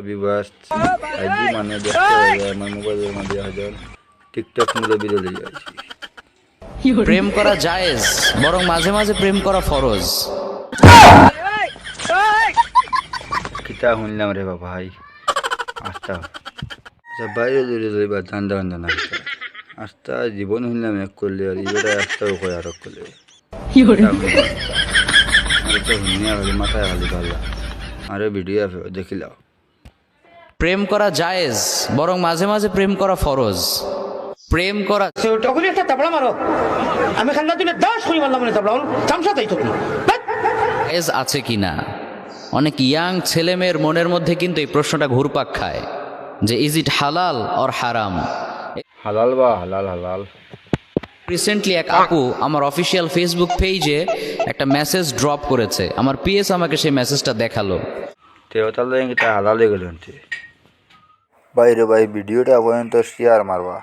Viewers IG মানে দেখতে হবে আমার মোবাইলের মধ্যে হাজার টিকটক মূলে বিরলে যাচ্ছি। প্রেম করা জায়েজ, বরং মাঝে মাঝে প্রেম করা ফরজ। কিতা শুনলাম রে বাবা ভাই আস্তা আচ্ছা বাইরে দূরে যাইবা ঠান্ডা ঠান্ডা না আস্তা জীবন শুনলাম এক করলে আর ইবেটা আস্তাও কয় আর করলে আর তো শুনিয়া খালি মাথায় খালি পারলা আরে ভিডিও দেখিলাও। প্রেম করা জায়েজ, বরং মাঝে মাঝে প্রেম করা ফরজ। প্রেম করা তখন একটা তাবলা মারো, আমি খান্না দিনে 10 করি মারলাম মানে তাবলা চামচা তাই তো জায়েজ আছে কিনা। অনেক ইয়াং ছেলে মেয়ের মনের মধ্যে কিন্তু এই প্রশ্নটা ঘুরপাক খায় যে ইজ ইট হালাল অর হারাম। হালাল বা হালাল হালাল। রিসেন্টলি এক আপু আমার অফিসিয়াল ফেসবুক পেজে একটা মেসেজ ড্রপ করেছে, আমার পিএস আমাকে সেই মেসেজটা দেখালো। তেও তাহলে এটা হালালে গেলেন বাইরে ভাই ভিডিওটা পর্যন্ত শেয়ার মারবা।